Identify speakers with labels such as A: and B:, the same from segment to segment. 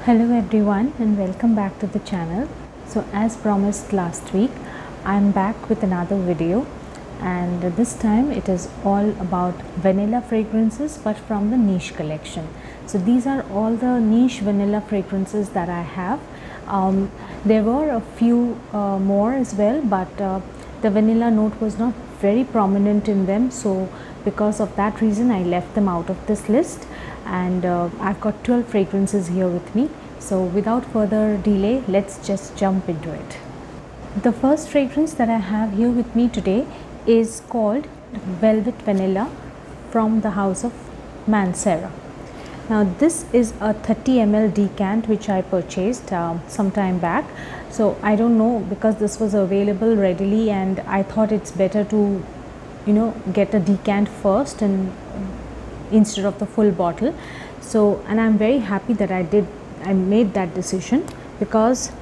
A: Hello everyone and welcome back to the channel. So as promised last week, I'm back with another video, and this time it is all about vanilla fragrances but from the niche collection. So these are all the niche vanilla fragrances that I have. There were a few more as well, but the vanilla note was not very prominent in them, so because of that reason I left them out of this list. And I've got 12 fragrances here with me. So without further delay, let's just jump into it. The first fragrance that I have here with me today is called Velvet Vanilla from the house of Mancera. Now this is a 30 ml decant which I purchased some time back. So I don't know, because this was available readily and I thought it's better to get a decant first and instead of the full bottle. So, and I'm very happy that I made that decision, because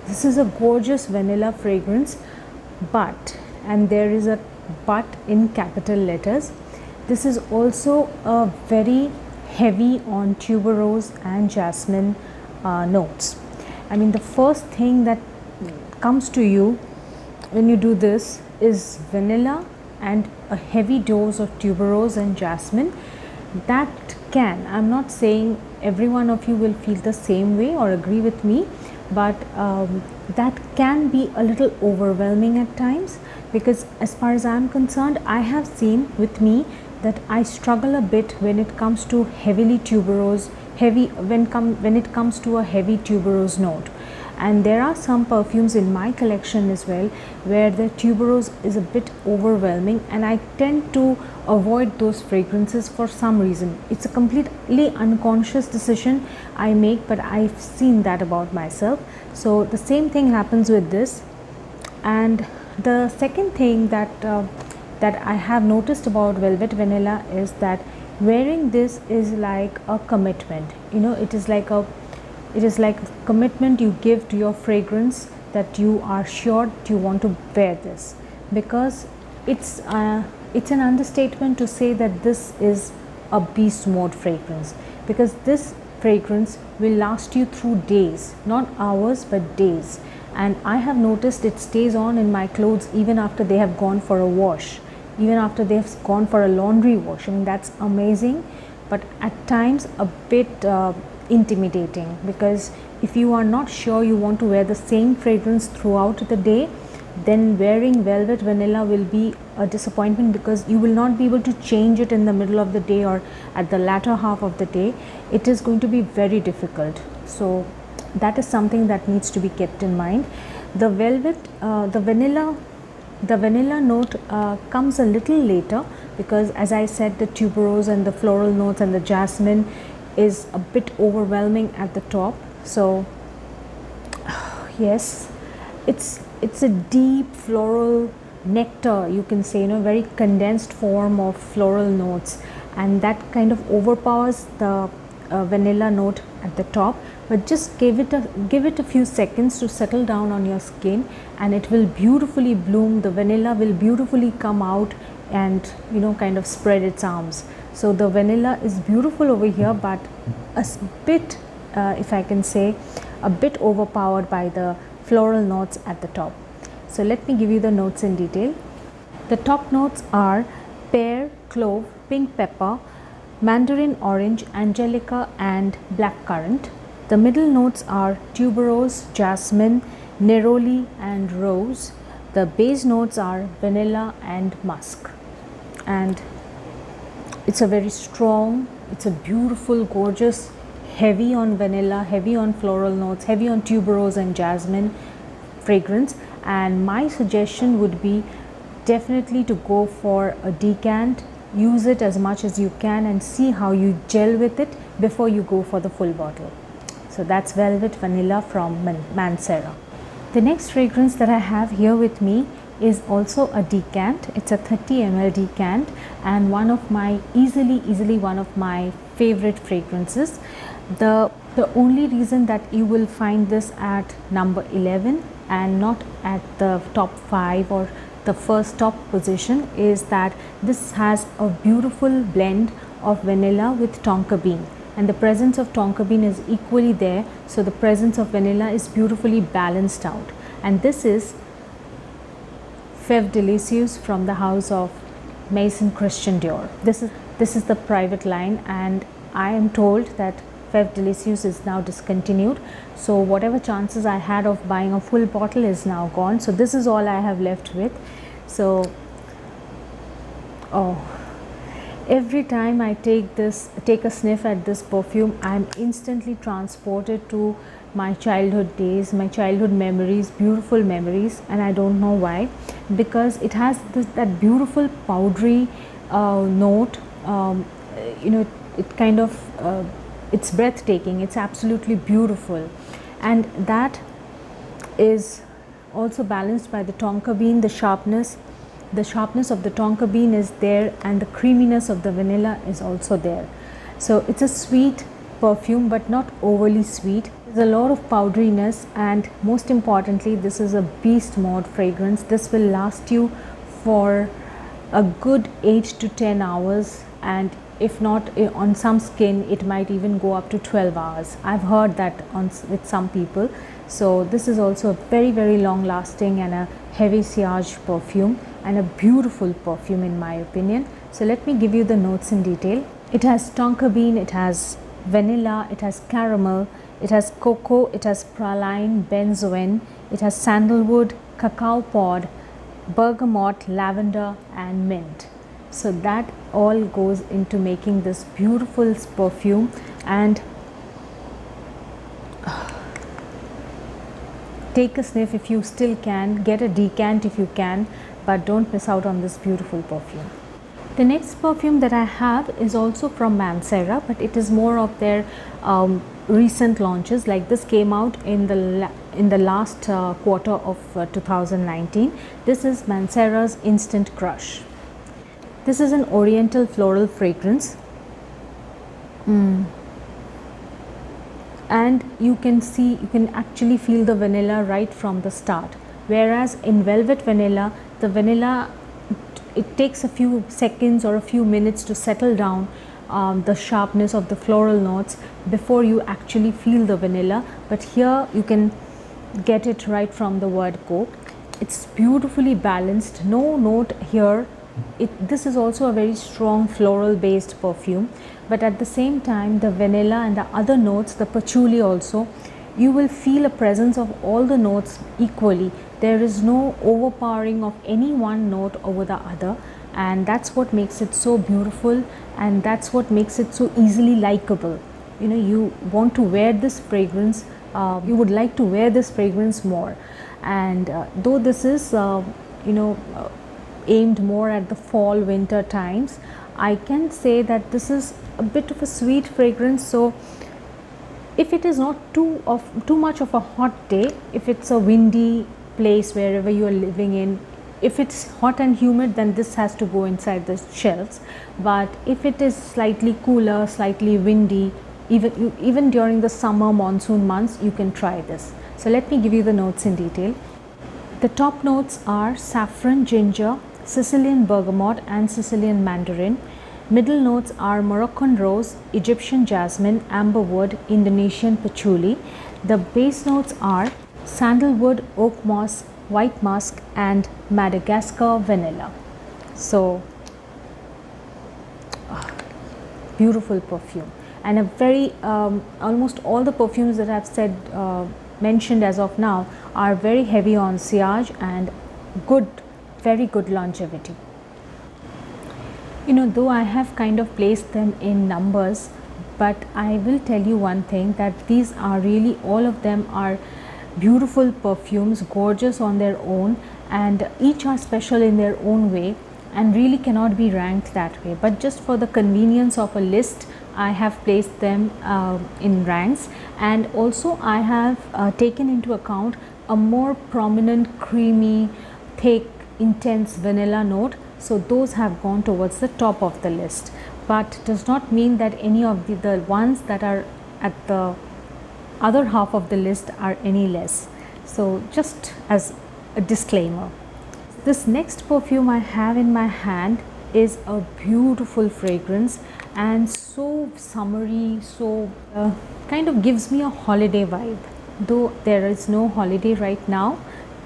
A: this is a gorgeous vanilla fragrance, but, and there is a but in capital letters, this is also a very heavy on tuberose and jasmine notes. I mean, the first thing that comes to you when you do this is vanilla and a heavy dose of tuberose and jasmine. That can, I'm not saying every one of you will feel the same way or agree with me, but that can be a little overwhelming at times, because as far as I'm concerned, I have seen with me that I struggle a bit when it comes to heavily tuberose, when it comes to a heavy tuberose note. And there are some perfumes in my collection as well where the tuberose is a bit overwhelming, and I tend to avoid those fragrances for some reason. It's a completely unconscious decision I make, but I've seen that about myself. So the same thing happens with this. And the second thing that I have noticed about Velvet Vanilla is that wearing this is like a commitment. It is like a commitment you give to your fragrance, that you are sure that you want to wear this, because it's an understatement to say that this is a beast mode fragrance, because this fragrance will last you through days, not hours but days. And I have noticed it stays on in my clothes even after they have gone for a wash, even after they've gone for a laundry wash. I mean, that's amazing, but at times a bit intimidating, because if you are not sure you want to wear the same fragrance throughout the day, then wearing Velvet Vanilla will be a disappointment, because you will not be able to change it in the middle of the day or at the latter half of the day. It is going to be very difficult. So that is something that needs to be kept in mind. The vanilla note comes a little later, because as I said, the tuberose and the floral notes and the jasmine is a bit overwhelming at the top. So yes, it's a deep floral nectar, you can say, very condensed form of floral notes, and that kind of overpowers the vanilla note at the top. But just give it a few seconds to settle down on your skin, and it will beautifully bloom. The vanilla will beautifully come out and kind of spread its arms. So the vanilla is beautiful over here, but a bit, if I can say, a bit overpowered by the floral notes at the top. So let me give you the notes in detail. The top notes are pear, clove, pink pepper, mandarin orange, angelica and blackcurrant. The middle notes are tuberose, jasmine, neroli and rose. The base notes are vanilla and musk. And it's a very strong, it's a beautiful, gorgeous, heavy on vanilla, heavy on floral notes, heavy on tuberose and jasmine fragrance. And my suggestion would be definitely to go for a decant. Use it as much as you can and see how you gel with it before you go for the full bottle. So that's Velvet Vanilla from Mancera. The next fragrance that I have here with me is also a decant. It's a 30 ml decant, and one of my easily one of my favorite fragrances. The only reason that you will find this at number 11 and not at the top 5 or the first top position is that this has a beautiful blend of vanilla with tonka bean. and the presence of tonka bean is equally there, so the presence of vanilla is beautifully balanced out. And this is Fève Délicieuse from the house of Maison Christian Dior. This is the private line, and I am told that Fève Délicieuse is now discontinued, so whatever chances I had of buying a full bottle is now gone. So this is all I have left with. So every time I take a sniff at this perfume, I am instantly transported to my childhood days, my childhood memories, beautiful memories. And I don't know why, because it has that beautiful powdery note. It kind of it's breathtaking, it's absolutely beautiful, and that is also balanced by the tonka bean. The sharpness of the tonka bean is there, and the creaminess of the vanilla is also there. So it's a sweet perfume, but not overly sweet. There's a lot of powderiness, and most importantly, this is a beast mode fragrance. This will last you for a good 8 to 10 hours, and if not, on some skin it might even go up to 12 hours. I've heard that with some people. So this is also a very, very long lasting and a heavy sillage perfume, and a beautiful perfume in my opinion. So let me give you the notes in detail. It has tonka bean, it has vanilla, it has caramel, it has cocoa, it has praline, benzoin, it has sandalwood, cacao pod, bergamot, lavender and mint. So that all goes into making this beautiful perfume. And take a sniff if you still can, get a decant if you can, but don't miss out on this beautiful perfume. The next perfume that I have is also from Mancera, but it is more of their recent launches. Like this came out in the last quarter of 2019. This is Mancera's Instant Crush. This is an oriental floral fragrance, and you can actually feel the vanilla right from the start. Whereas in Velvet Vanilla, the vanilla, it takes a few seconds or a few minutes to settle down the sharpness of the floral notes before you actually feel the vanilla. But here you can get it right from the word go. It's beautifully balanced, no note here. This is also a very strong floral based perfume, but at the same time the vanilla and the other notes, the patchouli also, you will feel a presence of all the notes equally. There is no overpowering of any one note over the other, and that's what makes it so beautiful, and that's what makes it so easily likable. You want to wear this fragrance, you would like to wear this fragrance more. And though this is aimed more at the fall winter times, I can say that this is a bit of a sweet fragrance. So if it is not too much of a hot day, if it's a windy place wherever you are living in, if it's hot and humid, then this has to go inside the shelves. But if it is slightly cooler, slightly windy, even during the summer monsoon months, you can try this. So let me give you the notes in detail. The top notes are saffron, ginger, Sicilian bergamot and Sicilian mandarin. Middle notes are Moroccan rose, Egyptian jasmine, amberwood, Indonesian patchouli. The base notes are sandalwood, oak moss, white musk and Madagascar vanilla. So beautiful perfume, and a very almost all the perfumes that I've mentioned as of now are very heavy on sillage and very good longevity. Though I have kind of placed them in numbers, but I will tell you one thing, that these are really, all of them are beautiful perfumes, gorgeous on their own, and each are special in their own way and really cannot be ranked that way. But just for the convenience of a list, I have placed them in ranks, and also I have taken into account a more prominent, creamy, thick, intense vanilla note. So those have gone towards the top of the list, but does not mean that any of the ones that are at the other half of the list are any less. So just as a disclaimer. This next perfume I have in my hand is a beautiful fragrance and so summery, so kind of gives me a holiday vibe. Though there is no holiday right now,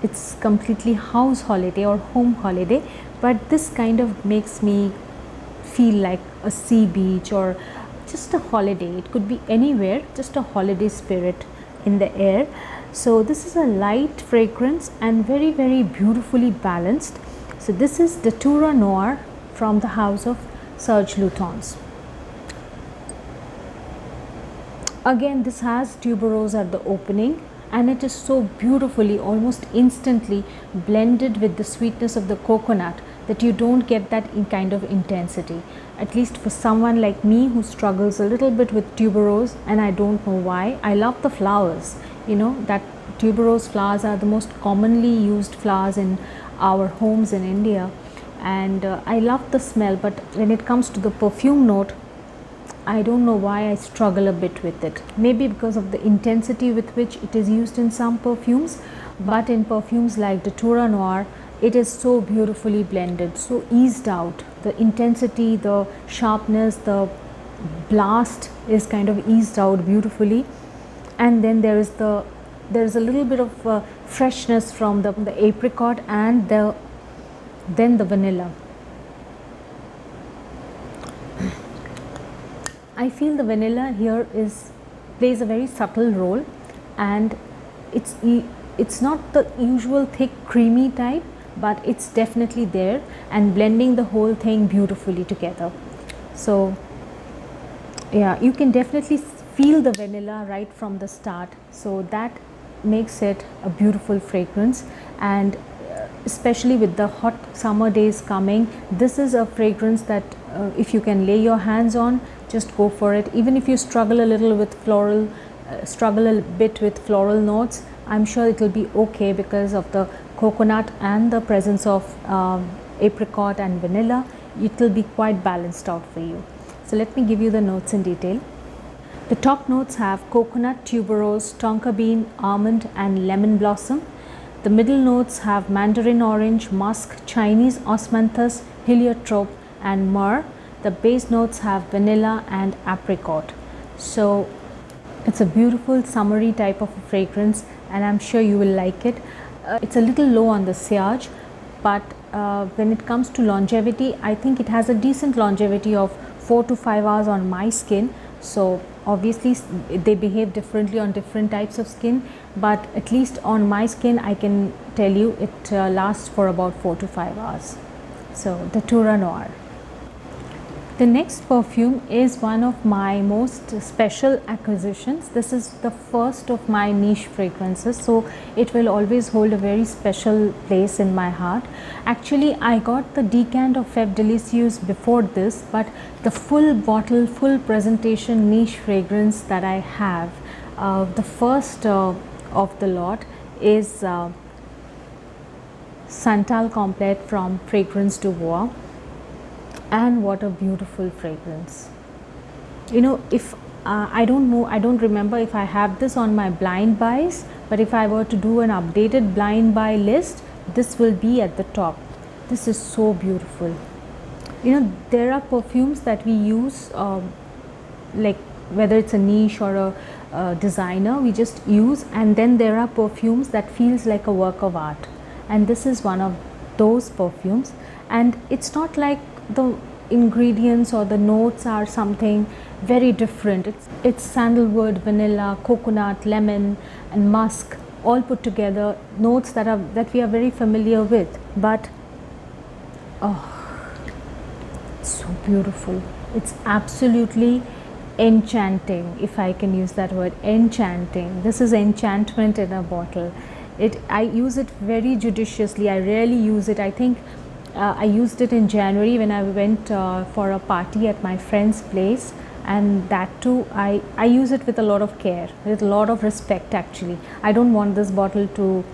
A: it's completely house holiday or home holiday, but this kind of makes me feel like a sea beach or just a holiday. It could be anywhere, just a holiday spirit in the air. So this is a light fragrance and very beautifully balanced. So this is Datura Noir from the house of Serge Lutens. Again, this has tuberose at the opening, and it is so beautifully, almost instantly blended with the sweetness of the coconut that you don't get that kind of intensity. At least for someone like me who struggles a little bit with tuberose, and I don't know why. I love the flowers, you know, that tuberose flowers are the most commonly used flowers in our homes in India, and I love the smell, but when it comes to the perfume note, I don't know why I struggle a bit with it. Maybe because of the intensity with which it is used in some perfumes, but in perfumes like Datura Noir, it is so beautifully blended, so eased out. The intensity, the sharpness, the blast is kind of eased out beautifully, and then there is a little bit of freshness from the apricot and then the vanilla. I feel the vanilla here plays a very subtle role, and it's not the usual thick creamy type, but it's definitely there and blending the whole thing beautifully together. So yeah, you can definitely feel the vanilla right from the start, so that makes it a beautiful fragrance. And especially with the hot summer days coming, this is a fragrance that if you can lay your hands on, just go for it. Even if you struggle a little with floral, struggle a bit with floral notes, I'm sure it will be okay because of the coconut and the presence of apricot and vanilla. It will be quite balanced out for you. So let me give you the notes in detail. The top notes have coconut, tuberose, tonka bean, almond and lemon blossom. The middle notes have mandarin orange, musk, Chinese osmanthus, heliotrope and myrrh. The base notes have vanilla and apricot. So it's a beautiful summery type of fragrance, and I'm sure you will like it. It's a little low on the sillage, but when it comes to longevity, I think it has a decent longevity of 4 to 5 hours on my skin. So obviously they behave differently on different types of skin, but at least on my skin I can tell you it lasts for about 4 to 5 hours. So Datura Noir. The next perfume is one of my most special acquisitions. This is the first of my niche fragrances, so it will always hold a very special place in my heart. Actually, I got the decant of Fève Délicieuse before this, but the full bottle, full presentation niche fragrance that I have, the first of the lot is Santal Complète from Fragrance du Bois. And what a beautiful fragrance. You know, if I don't remember if I have this on my blind buys, but if I were to do an updated blind buy list, this will be at the top. This is so beautiful. You know, there are perfumes that we use, like whether it's a niche or a designer, we just use, and then there are perfumes that feels like a work of art, and this is one of those perfumes. And it's not like the ingredients or the notes are something very different. It's sandalwood, vanilla, coconut, lemon and musk all put together, notes that we are very familiar with, but oh, it's so beautiful. It's absolutely enchanting, if I can use that word, enchanting. This is enchantment in a bottle. I use it very judiciously. I rarely use it. I think I used it in January when I went for a party at my friend's place, and that too I use it with a lot of care, with a lot of respect actually. I don't want this bottle to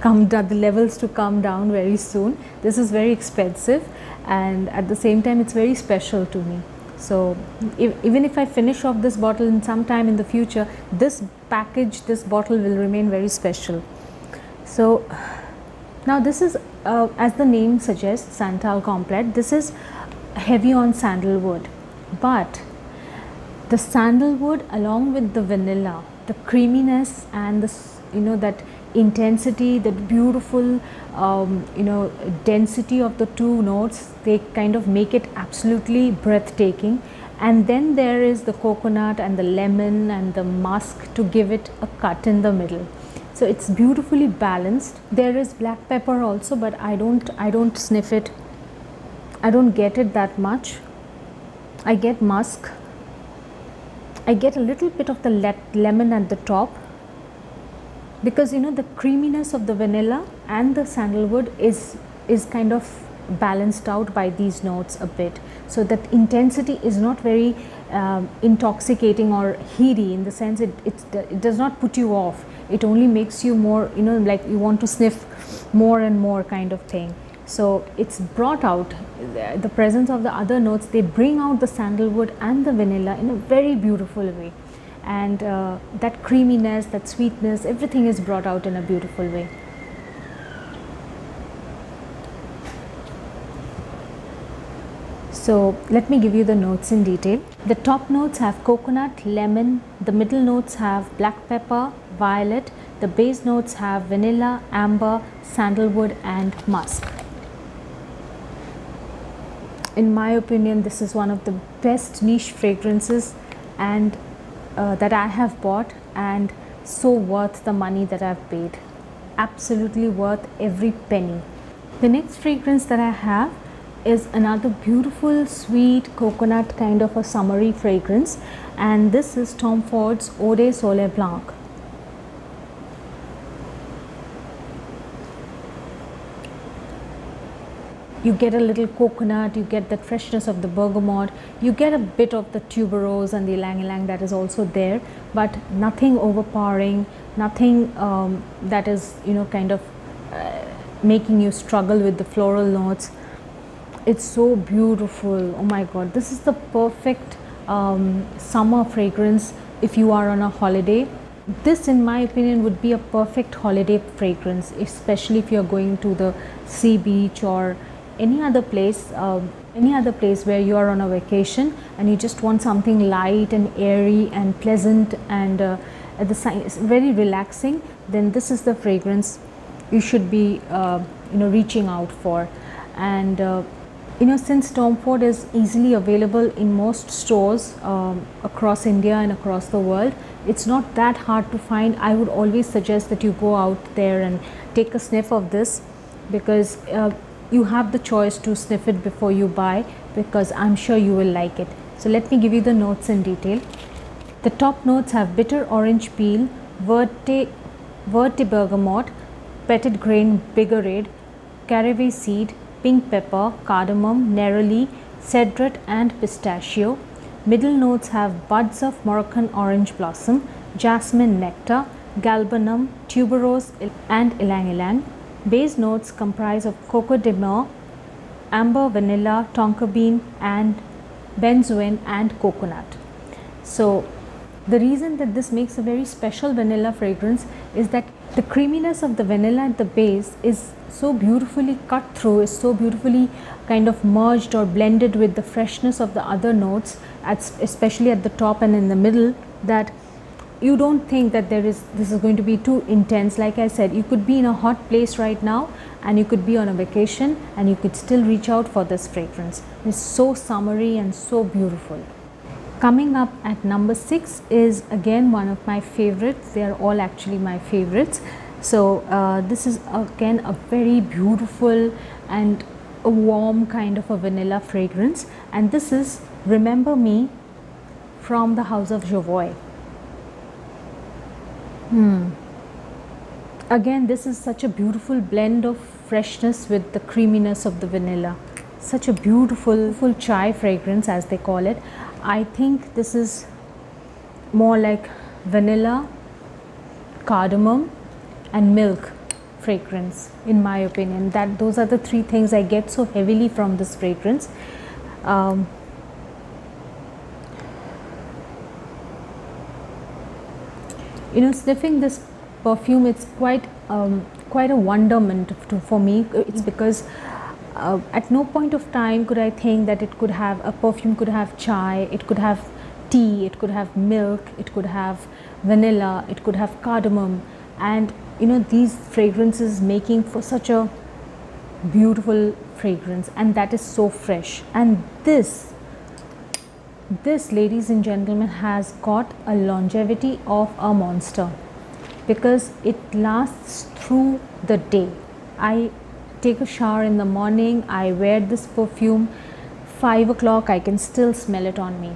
A: come down, the levels to come down very soon. This is very expensive, and at the same time it's very special to me. So even if I finish off this bottle in some time in the future, this package, this bottle will remain very special. So Now this is, as the name suggests, Santal Complet, this is heavy on sandalwood, but the sandalwood along with the vanilla, the creaminess and the, that intensity, that beautiful density of the two notes, they kind of make it absolutely breathtaking. And then there is the coconut and the lemon and the musk to give it a cut in the middle. So it's beautifully balanced. There is black pepper also, but I don't sniff it. I don't get it that much. I get musk. I get a little bit of the lemon at the top, because the creaminess of the vanilla and the sandalwood is kind of balanced out by these notes a bit, so that intensity is not very intoxicating or heady, in the sense it does not put you off. It only makes you more, like you want to sniff more and more kind of thing. So it's brought out, the presence of the other notes, they bring out the sandalwood and the vanilla in a very beautiful way, and that creaminess, that sweetness, everything is brought out in a beautiful way. So let me give you the notes in detail. The top notes have coconut, lemon, the middle notes have black pepper, violet, the base notes have vanilla, amber, sandalwood and musk. In my opinion, this is one of the best niche fragrances and that I have bought, and so worth the money that I've paid. Absolutely worth every penny. The next fragrance that I have is another beautiful sweet coconut kind of a summery fragrance, and this is Tom Ford's Eau de Soleil Blanc. You get a little coconut, you get the freshness of the bergamot, you get a bit of the tuberose and the ylang ylang that is also there, but nothing overpowering, nothing that is kind of making you struggle with the floral notes. It's so beautiful. Oh my god, this is the perfect summer fragrance if you are on a holiday. This, in my opinion, would be a perfect holiday fragrance, especially if you're going to the sea beach or any other place where you are on a vacation and you just want something light and airy and pleasant and at the same very relaxing. Then this is the fragrance you should be reaching out for. And since Tom Ford is easily available in most stores across India and across the world, it's not that hard to find. I would always suggest that you go out there and take a sniff of this, because you have the choice to sniff it before you buy, because I'm sure you will like it. So let me give you the notes in detail. The top notes have bitter orange peel, verte bergamot, petite grain bigarade, caraway seed, pink pepper, cardamom, neroli, cedrat and pistachio. Middle notes have buds of Moroccan orange blossom, jasmine nectar, galbanum, tuberose and ylang ylang. Base notes comprise of coco de mer, amber, vanilla, tonka bean and benzoin and coconut. So the reason that this makes a very special vanilla fragrance is that the creaminess of the vanilla at the base is so beautifully cut through, is so beautifully kind of merged or blended with the freshness of the other notes, especially at the top and in the middle, that you don't think that this is going to be too intense. Like I said, you could be in a hot place right now and you could be on a vacation and you could still reach out for this fragrance. It's so summery and so beautiful. Coming up at number 6 is again one of my favorites. They are all actually my favorites. So this is again a very beautiful and a warm kind of a vanilla fragrance, and this is Remember Me from the House of Jovoy. Again, this is such a beautiful blend of freshness with the creaminess of the vanilla. Such a beautiful chai fragrance, as they call it. I think this is more like vanilla, cardamom and milk fragrance, in my opinion. Those are the three things I get so heavily from this fragrance. Sniffing this perfume, it's quite quite a wonderment for me. It's because at no point of time could I think that it could have a perfume, could have chai, it could have tea, it could have milk, it could have vanilla, it could have cardamom, and you know, these fragrances making for such a beautiful fragrance, and that is so fresh. And this ladies and gentlemen has got a longevity of a monster, because it lasts through the day. I take a shower in the morning, I wear this perfume, 5 o'clock I can still smell it on me,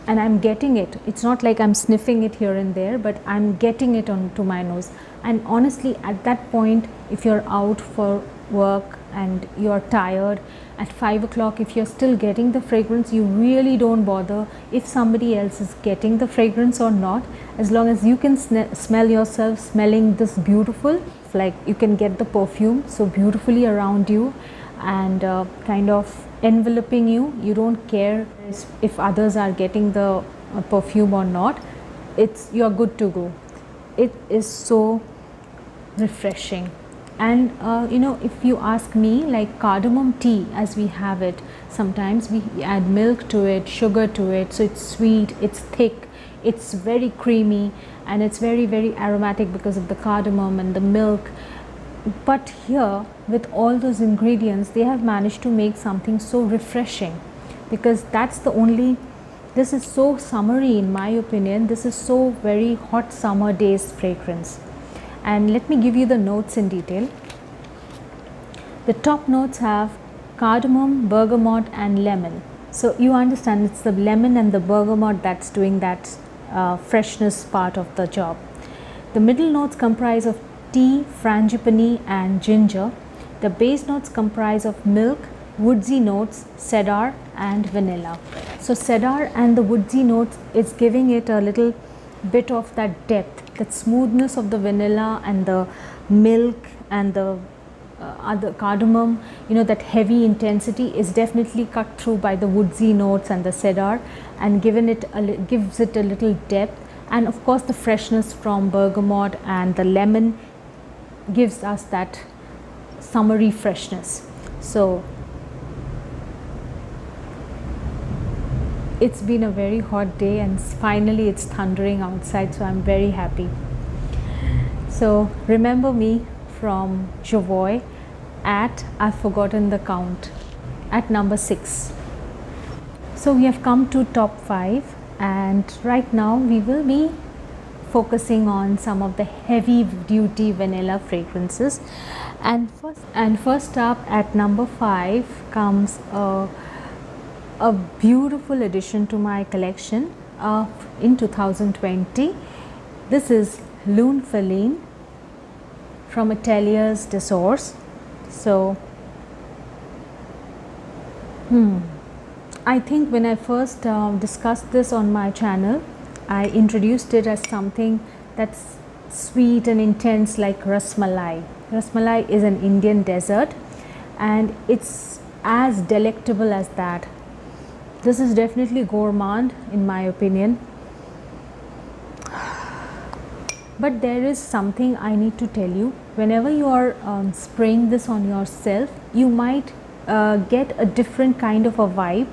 A: and I'm getting it. It's not like I'm sniffing it here and there, but I'm getting it onto my nose. And honestly, at that point, if you're out for work and you're tired at 5 o'clock, if you're still getting the fragrance, you really don't bother if somebody else is getting the fragrance or not, as long as you can smell yourself smelling this beautiful. Like, you can get the perfume so beautifully around you and kind of enveloping you. You don't care if others are getting the perfume or not. You're good to go. It is so refreshing. And you know, if you ask me, like cardamom tea as we have it, sometimes we add milk to it, sugar to it, so it's sweet, it's thick, it's very creamy, and it's very, very aromatic because of the cardamom and the milk. But here, with all those ingredients, they have managed to make something so refreshing, because that's the only, this is so summery in my opinion. This is so very hot summer days fragrance. And let me give you the notes in detail. The top notes have cardamom, bergamot and lemon. So you understand, it's the lemon and the bergamot that's doing that freshness part of the job. The middle notes comprise of tea, frangipani and ginger. The base notes comprise of milk, woodsy notes, cedar and vanilla. So cedar and the woodsy notes is giving it a little bit of that depth, that smoothness of the vanilla and the milk and the other cardamom, you know, that heavy intensity is definitely cut through by the woodsy notes and the cedar, and gives it a little depth. And of course the freshness from bergamot and the lemon gives us that summery freshness. So it's been a very hot day and finally it's thundering outside, so I'm very happy. So remember me from Jovoy at, I've forgotten the count, at number 6. So we have come to top 5, and right now we will be focusing on some of the heavy duty vanilla fragrances. And first up at number 5 comes a beautiful addition to my collection in 2020. This is Lune Feline from Ateliers des Ors. So I think when I first discussed this on my channel, I introduced it as something that's sweet and intense like rasmalai. Rasmalai is an Indian dessert and it's as delectable as that. This is definitely gourmand in my opinion. But there is something I need to tell you. Whenever you are spraying this on yourself, you might get a different kind of a vibe,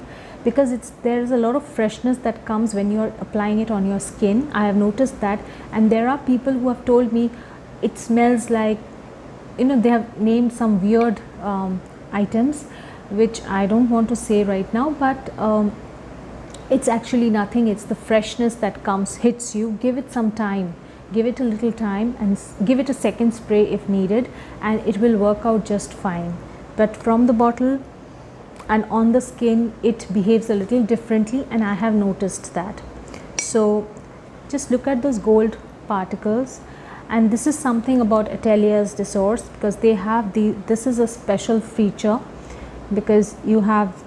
A: because there's a lot of freshness that comes when you're applying it on your skin. I have noticed that, and there are people who have told me it smells like, you know, they have named some weird items which I don't want to say right now, but it's actually nothing. It's the freshness that comes, hits you. Give it some time, give it a little time, and give it a second spray if needed, and it will work out just fine. But from the bottle and on the skin, it behaves a little differently, and I have noticed that. So just look at those gold particles, and this is something about Ateliers des Ors, because they have this is a special feature, because you have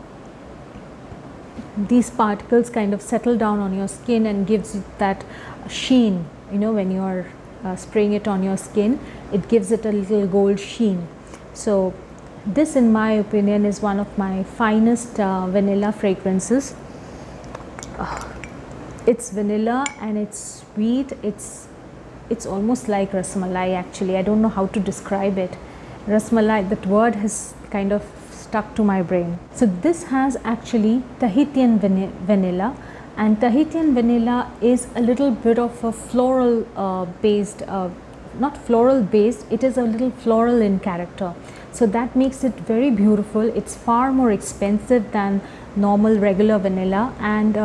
A: these particles kind of settle down on your skin and gives it that sheen. You know, when you are spraying it on your skin, it gives it a little gold sheen. So this, in my opinion, is one of my finest vanilla fragrances. It's vanilla and it's sweet. It's it's almost like rasmalai actually. I don't know how to describe it. Rasmalai, that word has kind of stuck to my brain. So this has actually Tahitian vanilla, and Tahitian vanilla is a little bit of a floral based, not floral based, it is a little floral in character. So that makes it very beautiful. It's far more expensive than normal regular vanilla, and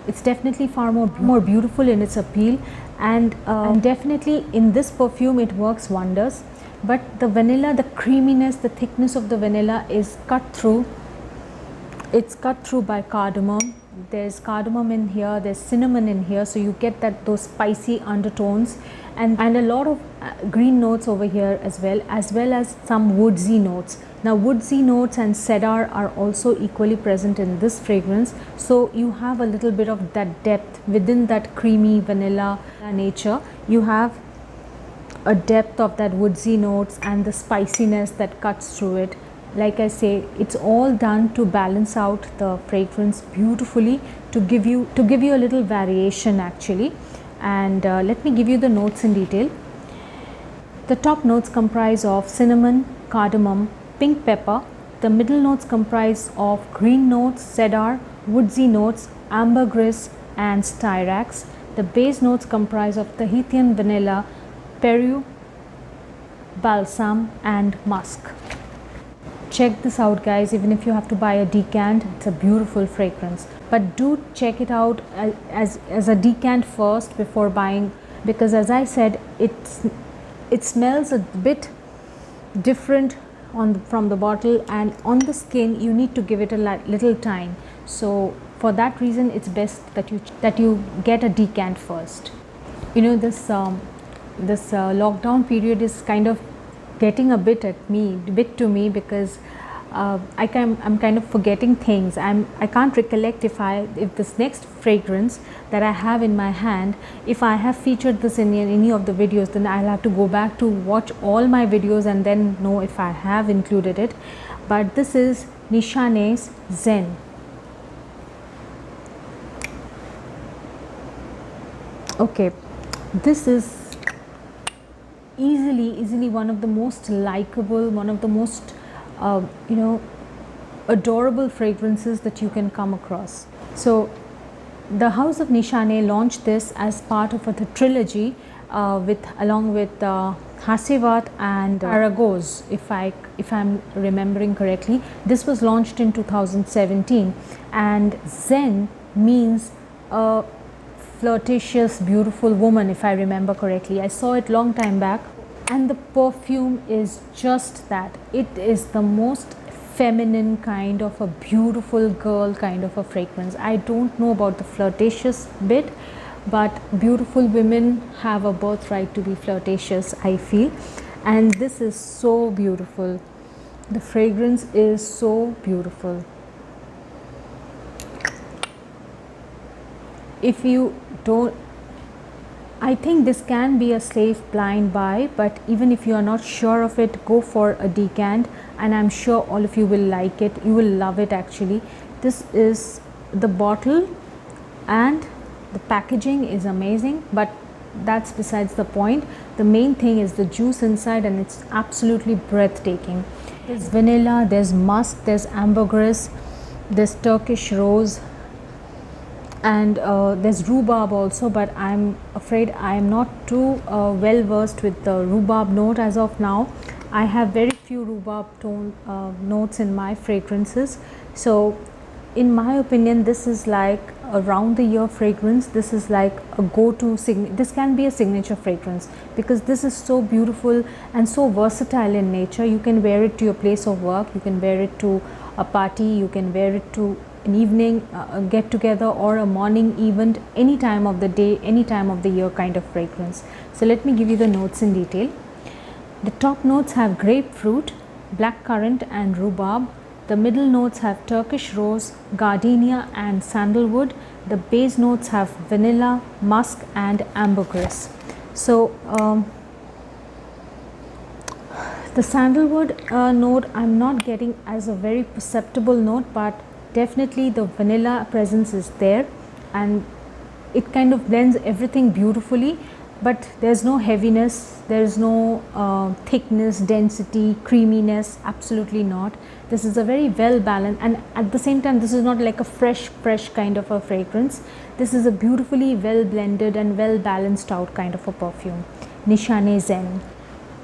A: it's definitely far more beautiful in its appeal, and definitely in this perfume it works wonders. But the vanilla, the creaminess, the thickness of the vanilla is cut through. It's cut through by cardamom. There's cardamom in here, there's cinnamon in here, so you get those spicy undertones, and a lot of green notes over here as well as some woodsy notes. Now woodsy notes and cedar are also equally present in this fragrance, so you have a little bit of that depth within that creamy vanilla nature. You have a depth of that woodsy notes and the spiciness that cuts through it. Like I say, it's all done to balance out the fragrance beautifully, to give you a little variation actually. And let me give you the notes in detail. The top notes comprise of cinnamon, cardamom, pink pepper. The middle notes comprise of green notes, cedar, woodsy notes, ambergris and styrax. The base notes comprise of Tahitian vanilla, Peru, balsam and musk. Check this out guys, even if you have to buy a decant, it's a beautiful fragrance. But do check it out as a decant first before buying, because as I said, it smells a bit different from the bottle, and on the skin you need to give it a little time. So for that reason it's best that you get a decant first. You know, this lockdown period is kind of getting a bit to me because I'm kind of forgetting things. I can't recollect if this next fragrance that I have in my hand, if I have featured this in any of the videos, then I'll have to go back to watch all my videos and then know if I have included it. But this is Nishane's Zen. Okay, this is easily one of the most likable, one of the most adorable fragrances that you can come across. So the House of Nishane launched this as part of a trilogy along with Hasevat and Aragos, if I'm remembering correctly. This was launched in 2017, and Zen means a flirtatious, beautiful woman, if I remember correctly. I saw it long time back, and the perfume is just that. It is the most feminine kind of a beautiful girl kind of a fragrance. I don't know about the flirtatious bit, but beautiful women have a birthright to be flirtatious, I feel, and this is so beautiful. The fragrance is so beautiful. If you don't, I think this can be a safe blind buy, but even if you are not sure of it, go for a decant, and I'm sure all of you will like it. You will love it actually. This is the bottle, and the packaging is amazing, but that's besides the point. The main thing is the juice inside, and it's absolutely breathtaking. There's vanilla, there's musk, there's ambergris, there's Turkish rose, and there's rhubarb also, but I'm afraid I'm not too well versed with the rhubarb note as of now. I have very few rhubarb notes in my fragrances. So in my opinion, this is like a round the year fragrance. This is like a go-to this can be a signature fragrance, because this is so beautiful and so versatile in nature. You can wear it to your place of work, you can wear it to a party, you can wear it to an evening get together or a morning event, any time of the day, any time of the year kind of fragrance. So let me give you the notes in detail. The top notes have grapefruit, blackcurrant and rhubarb. The middle notes have Turkish rose, gardenia and sandalwood. The base notes have vanilla, musk and ambergris. So the sandalwood note I'm not getting as a very perceptible note, but definitely the vanilla presence is there, and it kind of blends everything beautifully. but there's no heaviness, there's no thickness, density, creaminess, absolutely not. This is a very well balanced, and at the same time this is not like a fresh kind of a fragrance. This is a beautifully well blended and well balanced out kind of a perfume. Nishane Zen.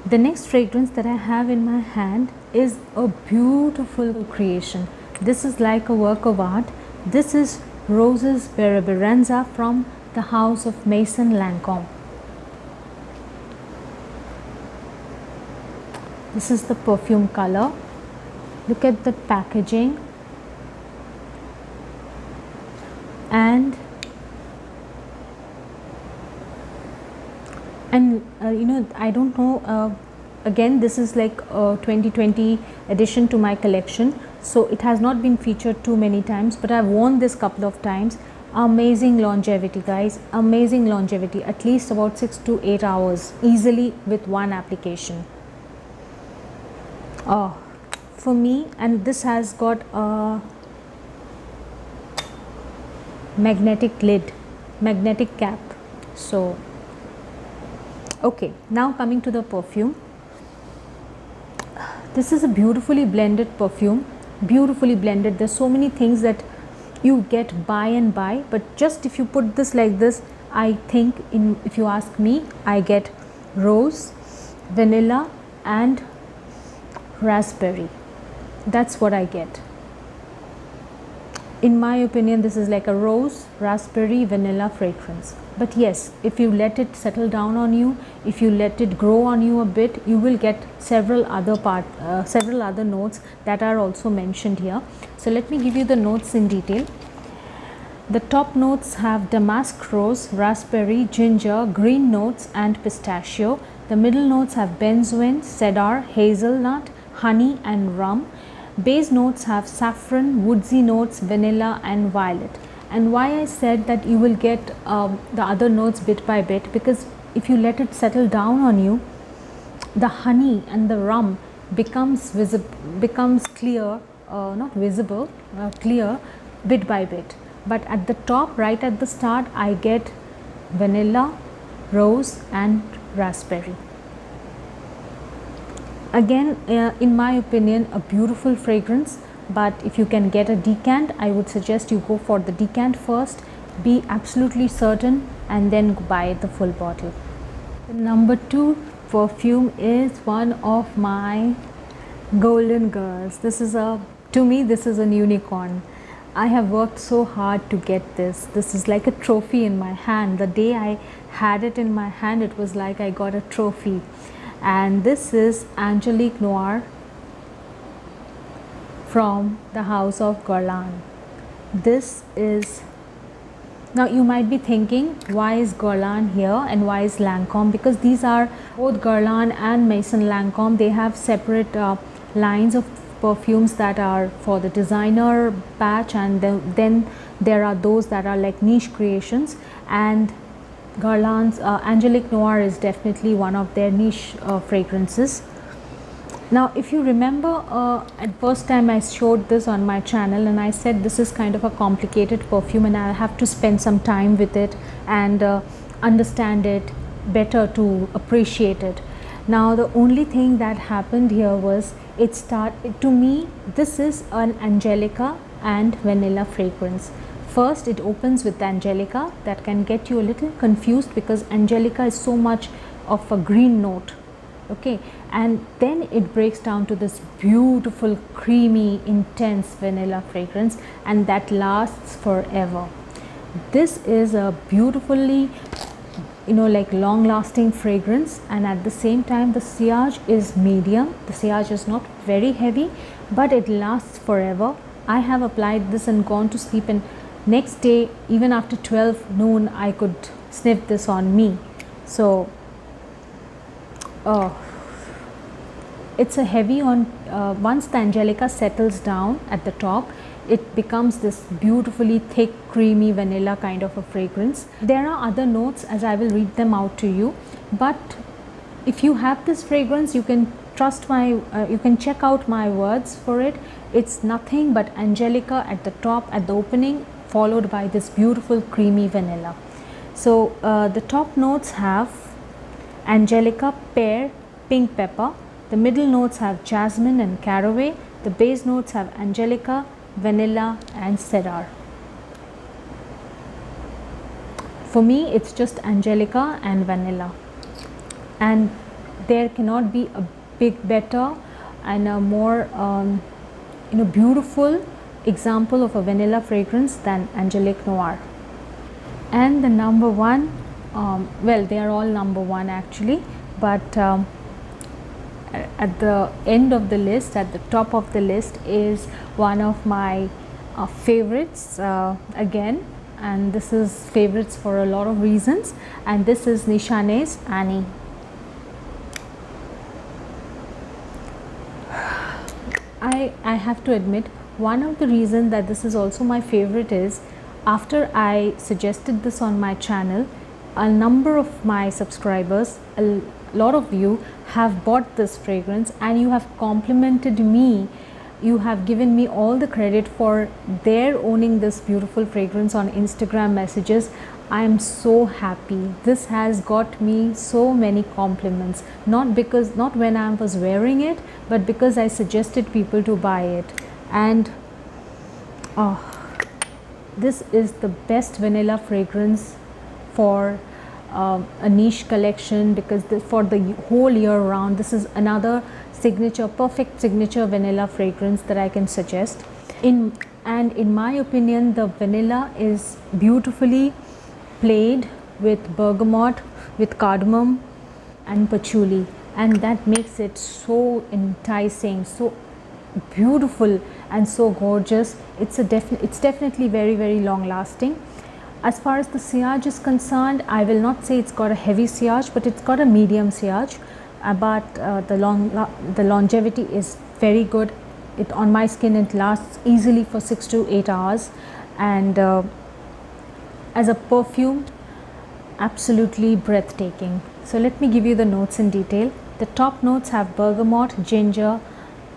A: The next fragrance that I have in my hand is a beautiful creation. This is like a work of art. This is Roses Berberanza from the house of Maison Lancôme. This is the perfume color. Look at the packaging, and you know, I don't know, again this is like a 2020 addition to my collection, so it has not been featured too many times, but I've worn this couple of times. Amazing longevity, guys, amazing longevity, at least about 6 to 8 hours easily with one application. Oh, for me, and this has got a magnetic lid, magnetic cap. So okay, now coming to the perfume. This is a beautifully blended perfume, beautifully blended. There's so many things that you get by and by, but just if you put this like this, I think, if you ask me, I get rose, vanilla and raspberry. That's what I get. In my opinion, this is like a rose, raspberry, vanilla fragrance. But yes, if you let it settle down on you, if you let it grow on you a bit, you will get several other notes that are also mentioned here. So let me give you the notes in detail. The top notes have damask rose, raspberry, ginger, green notes and pistachio. The middle notes have benzoin, cedar, hazelnut, honey and rum. Base notes have saffron, woodsy notes, vanilla and violet. And why I said that you will get the other notes bit by bit, because if you let it settle down on you, the honey and the rum becomes clear, not visible, clear bit by bit. But at the top, right at the start, I get vanilla, rose and raspberry. Again, in my opinion, a beautiful fragrance, but if you can get a decant, I would suggest you go for the decant first, be absolutely certain, and then buy the full bottle. The number 2 perfume is one of my golden girls. To me, this is a unicorn. I have worked so hard to get this. This is like a trophy in my hand. The day I had it in my hand, it was like I got a trophy. And this is Angelique Noir from the house of Guerlain. This is, now you might be thinking, why is Guerlain here and why is Lancôme? Because these are both Guerlain and Maison Lancôme. They have separate lines of perfumes that are for the designer batch, and then there are those that are like niche creations, and Guerlain's Angelique Noir is definitely one of their niche fragrances. Now if you remember, at first time I showed this on my channel and I said this is kind of a complicated perfume and I have to spend some time with it and understand it better to appreciate it. Now the only thing that happened here was, to me this is an Angelica and vanilla fragrance. First it opens with Angelica, that can get you a little confused because Angelica is so much of a green note, okay, and then it breaks down to this beautiful creamy intense vanilla fragrance, and that lasts forever. This is a beautifully, you know, like long lasting fragrance, and at the same time the sillage is medium. The sillage is not very heavy, but it lasts forever. I have applied this and gone to sleep, and next day, even after 12 noon, I could sniff this on me. So it's a heavy on, once the Angelica settles down at the top, it becomes this beautifully thick creamy vanilla kind of a fragrance. There are other notes, as I will read them out to you, but if you have this fragrance, you can trust you can check out my words for it. It's nothing but Angelica at the top, at the opening, followed by this beautiful creamy vanilla. So the top notes have Angelica, pear, pink pepper. The middle notes have jasmine and caraway. The base notes have angelica, vanilla and cedar. For me, it's just angelica and vanilla, and there cannot be a big better and a more beautiful example of a vanilla fragrance than Angelique Noir. And the number one, well, they are all number one actually, but at the end of the list, at the top of the list, is one of my favorites again, and this is favorites for a lot of reasons, and this is Nishane's Annie. I have to admit, one of the reasons that this is also my favorite is, after I suggested this on my channel, a number of my subscribers, a lot of you have bought this fragrance and you have complimented me. You have given me all the credit for their owning this beautiful fragrance on Instagram messages. I am so happy. This has got me so many compliments, not when I was wearing it, but because I suggested people to buy it. And this is the best vanilla fragrance for a niche collection, because for the whole year round, this is another signature, perfect signature vanilla fragrance that I can suggest. In my opinion, the vanilla is beautifully played with bergamot, with cardamom and patchouli, and that makes it so enticing, so beautiful and so gorgeous. It's definitely very, very long lasting. As far as the sillage is concerned, I will not say it's got a heavy sillage, but it's got a medium sillage. But the longevity is very good. On my skin, it lasts easily for 6 to 8 hours, and as a perfume, absolutely breathtaking. So let me give you the notes in detail. The top notes have bergamot, ginger,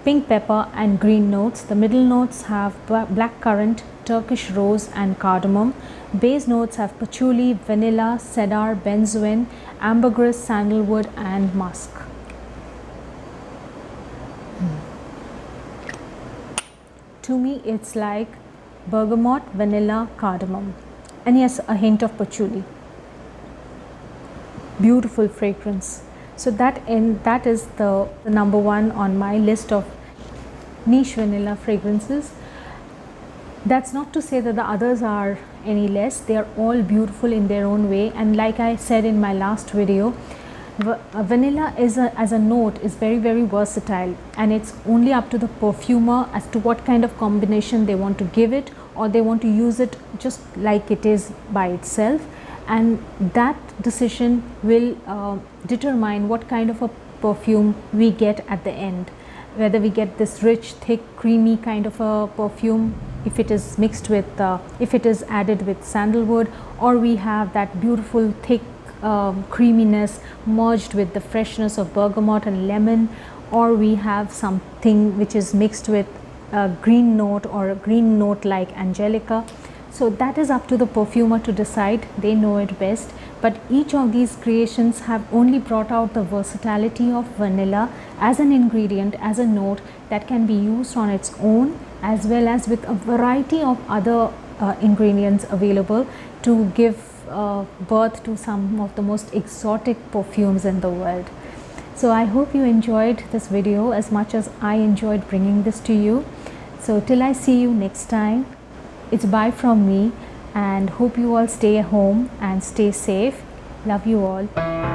A: pink pepper and green notes. The middle notes have black currant, Turkish rose and cardamom. Base notes have patchouli, vanilla, cedar, benzoin, ambergris, sandalwood and musk. To me, it's like bergamot, vanilla, cardamom, and yes, a hint of patchouli. Beautiful fragrance. So that is the number one on my list of niche vanilla fragrances. That's not to say that the others are any less. They are all beautiful in their own way, and like I said in my last video, vanilla as a note is very, very versatile, and it's only up to the perfumer as to what kind of combination they want to give it, or they want to use it just like it is by itself, and that decision will determine what kind of a perfume we get at the end, whether we get this rich, thick, creamy kind of a perfume if it is mixed with if it is added with sandalwood, or we have that beautiful thick creaminess merged with the freshness of bergamot and lemon, or we have something which is mixed with a green note or a green note like angelica. So that is up to the perfumer to decide. They know it best. But each of these creations have only brought out the versatility of vanilla as an ingredient, as a note that can be used on its own, as well as with a variety of other ingredients available to give birth to some of the most exotic perfumes in the world. So I hope you enjoyed this video as much as I enjoyed bringing this to you. So till I see you next time, it's bye from me, and hope you all stay at home and stay safe. Love you all.